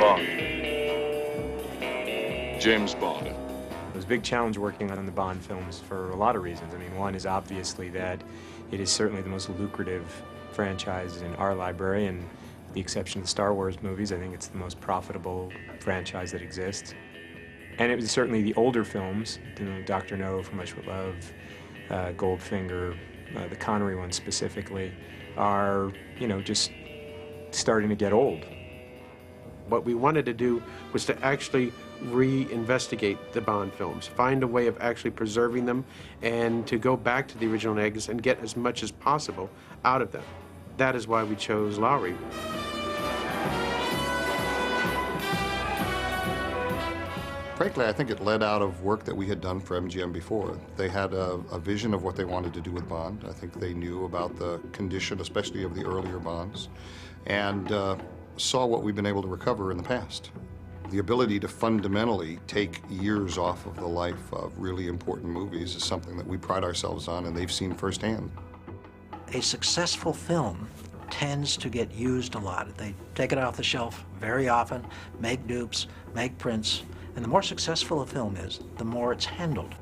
Bond. James Bond. It was a big challenge working on the Bond films for a lot of reasons. I mean, one is obviously that it is certainly the most lucrative franchise in our library, and with the exception of the Star Wars movies, I think it's the most profitable franchise that exists. And it was certainly the older films, you know, Dr. No, From Much With Love, Goldfinger, the Connery ones specifically, are, you know, just starting to get old. What we wanted to do was to actually reinvestigate the Bond films, find a way of actually preserving them, and to go back to the original negatives and get as much as possible out of them. That is why we chose Lowry. Frankly, I think it led out of work that we had done for MGM before. They had a vision of what they wanted to do with Bond. I think they knew about the condition, especially of the earlier Bonds, and saw what we've been able to recover in the past. The ability to fundamentally take years off of the life of really important movies is something that we pride ourselves on, and they've seen firsthand. A successful film tends to get used a lot. They take it off the shelf very often, make dupes, make prints, and the more successful a film is, the more it's handled.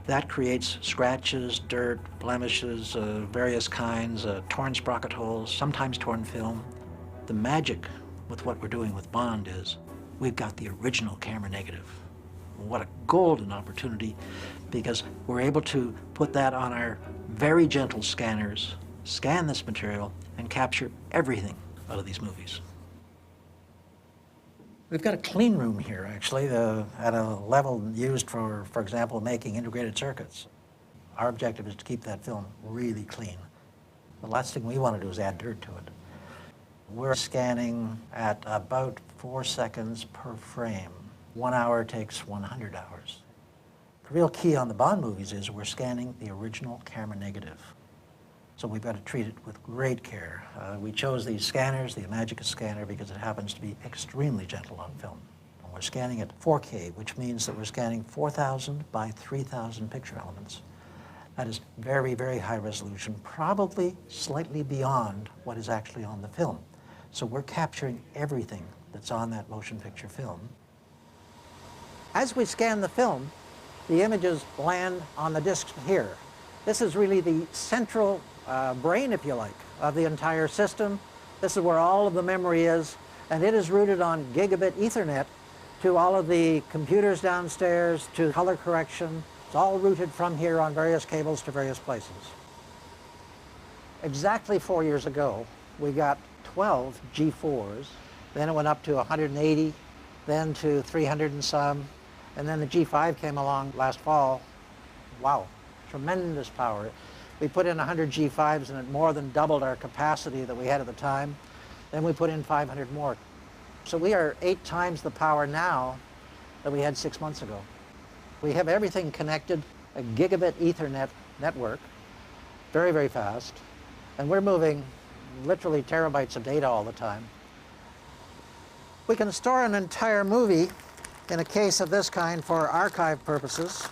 That creates scratches, dirt, blemishes, various kinds, torn sprocket holes, sometimes torn film. The magic with what we're doing with Bond is we've got the original camera negative. What a golden opportunity, because we're able to put that on our very gentle scanners, scan this material, and capture everything out of these movies. We've got a clean room here, actually, at a level used for example, making integrated circuits. Our objective is to keep that film really clean. The last thing we want to do is add dirt to it. We're scanning at about 4 seconds per frame. 1 hour takes 100 hours. The real key on the Bond movies is we're scanning the original camera negative. So we've got to treat it with great care. We chose these scanners, the Imagica scanner, because it happens to be extremely gentle on film. And we're scanning at 4K, which means that we're scanning 4,000 by 3,000 picture elements. That is very, very high resolution, probably slightly beyond what is actually on the film. So we're capturing everything that's on that motion picture film. As we scan the film, the images land on the discs here. This is really the central brain, if you like, of the entire system. This is where all of the memory is, and it is routed on gigabit Ethernet to all of the computers downstairs, to color correction. It's all routed from here on various cables to various places. Exactly 4 years ago, we got 12 G4s, then it went up to 180, then to 300 and some, and then the G5 came along last fall. Wow, tremendous power. We put in 100 G5s and it more than doubled our capacity that we had at the time. Then we put in 500 more. So we are 8 times the power now that we had 6 months ago. We have everything connected, a gigabit Ethernet network, very, very fast, and we're moving literally terabytes of data all the time. We can store an entire movie in a case of this kind for archive purposes.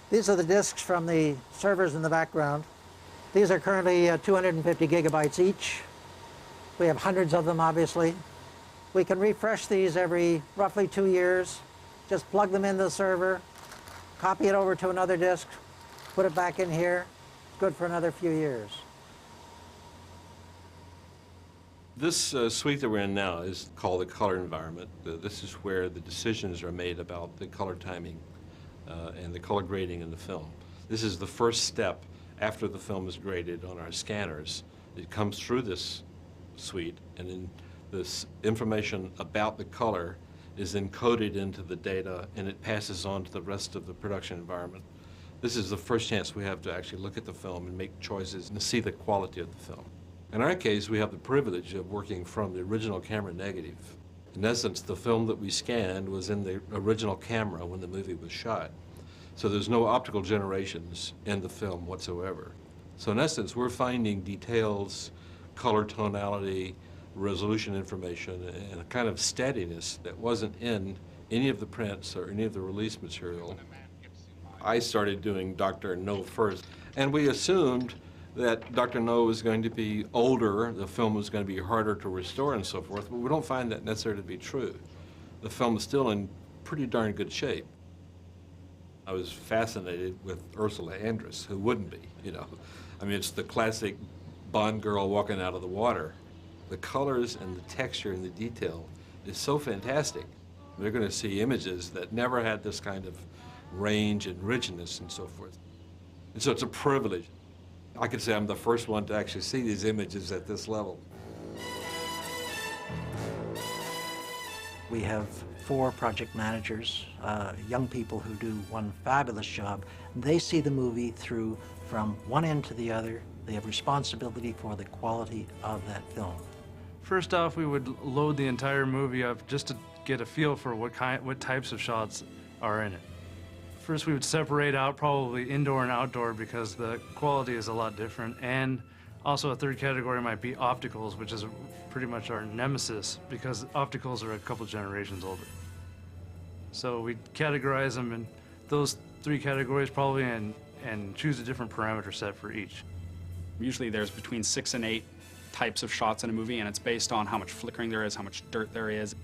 These are the disks from the servers in the background. These are currently 250 gigabytes each. We have hundreds of them, obviously. We can refresh these every roughly 2 years. Just plug them into the server, copy it over to another disk, put it back in here. Good for another few years. This suite that we're in now is called the color environment. This is where the decisions are made about the color timing and the color grading in the film. This is the first step after the film is graded on our scanners. It comes through this suite, and then this information about the color is encoded into the data, and it passes on to the rest of the production environment. This is the first chance we have to actually look at the film and make choices and see the quality of the film. In our case, we have the privilege of working from the original camera negative. In essence, the film that we scanned was in the original camera when the movie was shot. So there's no optical generations in the film whatsoever. So in essence, we're finding details, color tonality, resolution information, and a kind of steadiness that wasn't in any of the prints or any of the release material. I started doing Dr. No first, and we assumed that Dr. No was going to be older, the film was going to be harder to restore and so forth, but we don't find that necessarily to be true. The film is still in pretty darn good shape. I was fascinated with Ursula Andress, who wouldn't be, you know. I mean, it's the classic Bond girl walking out of the water. The colors and the texture and the detail is so fantastic. They're going to see images that never had this kind of range and richness and so forth. And so it's a privilege. I could say I'm the first one to actually see these images at this level. We have 4 project managers, young people who do one fabulous job. They see the movie through from one end to the other. They have responsibility for the quality of that film. First off, we would load the entire movie up just to get a feel for what types of shots are in it. First, we would separate out probably indoor and outdoor because the quality is a lot different. And also a third category might be opticals, which is pretty much our nemesis because opticals are a couple generations older. So we categorize them in those 3 categories probably and choose a different parameter set for each. Usually there's between 6 and 8 types of shots in a movie, and it's based on how much flickering there is, how much dirt there is.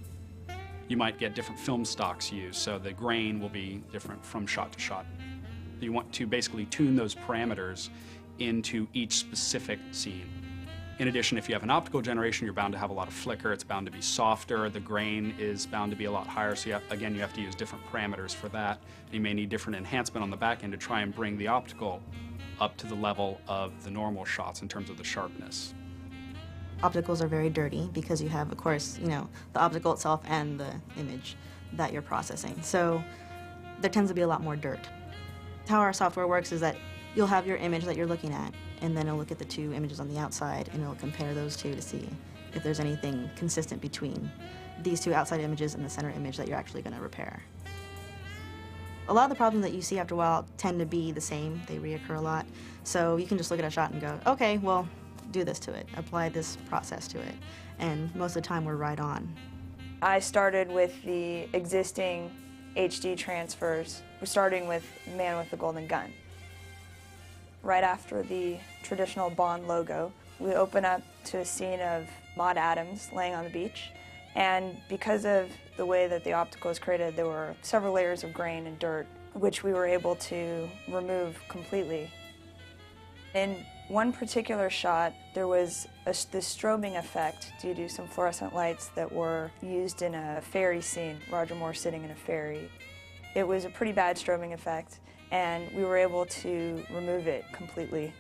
You might get different film stocks used, so the grain will be different from shot to shot. You want to basically tune those parameters into each specific scene. In addition, if you have an optical generation, you're bound to have a lot of flicker. It's bound to be softer. The grain is bound to be a lot higher, so you have to use different parameters for that. You may need different enhancement on the back end to try and bring the optical up to the level of the normal shots in terms of the sharpness. Opticals are very dirty because you have, of course, you know, the optical itself and the image that you're processing. So there tends to be a lot more dirt. How our software works is that you'll have your image that you're looking at, and then it'll look at the 2 images on the outside, and it'll compare those 2 to see if there's anything consistent between these 2 outside images and the center image that you're actually going to repair. A lot of the problems that you see after a while tend to be the same. They reoccur a lot. So you can just look at a shot and go, okay, well, do this to it, apply this process to it, and most of the time we're right on. I started with the existing HD transfers, starting with Man with the Golden Gun. Right after the traditional Bond logo, we open up to a scene of Maude Adams laying on the beach, and because of the way that the optical is created, there were several layers of grain and dirt, which we were able to remove completely. In one particular shot, there was this strobing effect due to some fluorescent lights that were used in a ferry scene, Roger Moore sitting in a ferry. It was a pretty bad strobing effect, and we were able to remove it completely.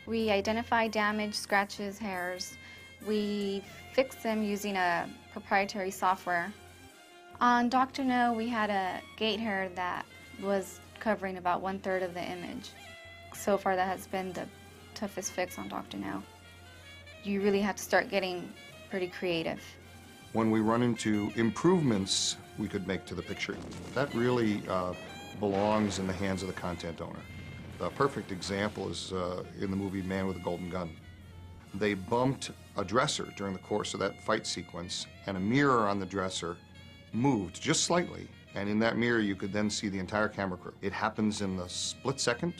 We identify damage, scratches, hairs. We fix them using a proprietary software. On Dr. No, we had a gate hair that was covering about 1/3 of the image. So far, that has been the toughest fix on Dr. No. You really have to start getting pretty creative. When we run into improvements we could make to the picture, that really belongs in the hands of the content owner. The perfect example is in the movie Man with a Golden Gun. They bumped a dresser during the course of that fight sequence, and a mirror on the dresser moved just slightly, and in that mirror you could then see the entire camera crew. It happens in the split second,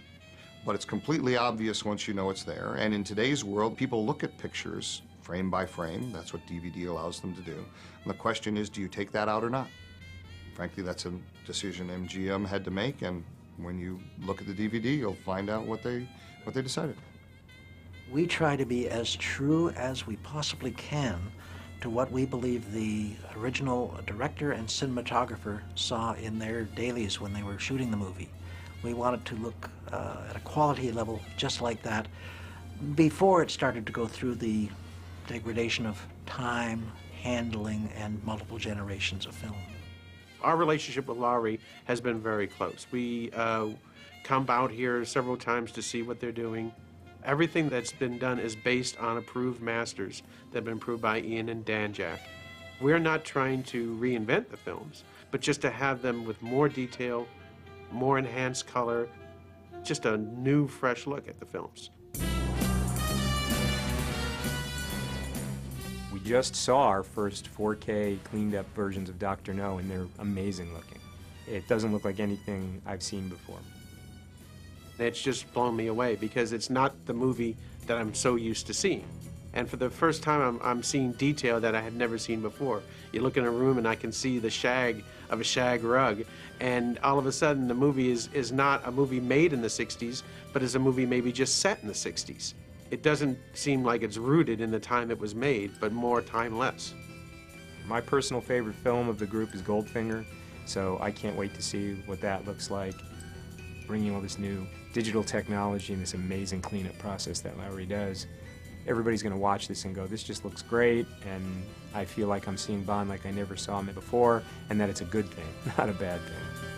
but it's completely obvious once you know it's there. And in today's world, people look at pictures frame by frame. That's what DVD allows them to do. And the question is, do you take that out or not? Frankly, that's a decision MGM had to make, and when you look at the DVD, you'll find out what they decided. We try to be as true as we possibly can to what we believe the original director and cinematographer saw in their dailies when they were shooting the movie. We wanted to look at a quality level just like that before it started to go through the degradation of time, handling, and multiple generations of film. Our relationship with Lowry has been very close. We come out here several times to see what they're doing. Everything that's been done is based on approved masters that have been approved by Ian and Dan Jack. We're not trying to reinvent the films, but just to have them with more detail, more enhanced color, just a new, fresh look at the films. We just saw our first 4K cleaned up versions of Dr. No, and they're amazing looking. It doesn't look like anything I've seen before. It's just blown me away because it's not the movie that I'm so used to seeing. And for the first time, I'm seeing detail that I had never seen before. You look in a room and I can see the shag of a shag rug, and all of a sudden the movie is not a movie made in the 60s, but is a movie maybe just set in the 60s. It doesn't seem like it's rooted in the time it was made, but more timeless. My personal favorite film of the group is Goldfinger, so I can't wait to see what that looks like, bringing all this new digital technology and this amazing cleanup process that Lowry does. Everybody's going to watch this and go, this just looks great, and I feel like I'm seeing Bond like I never saw him before, and that it's a good thing, not a bad thing.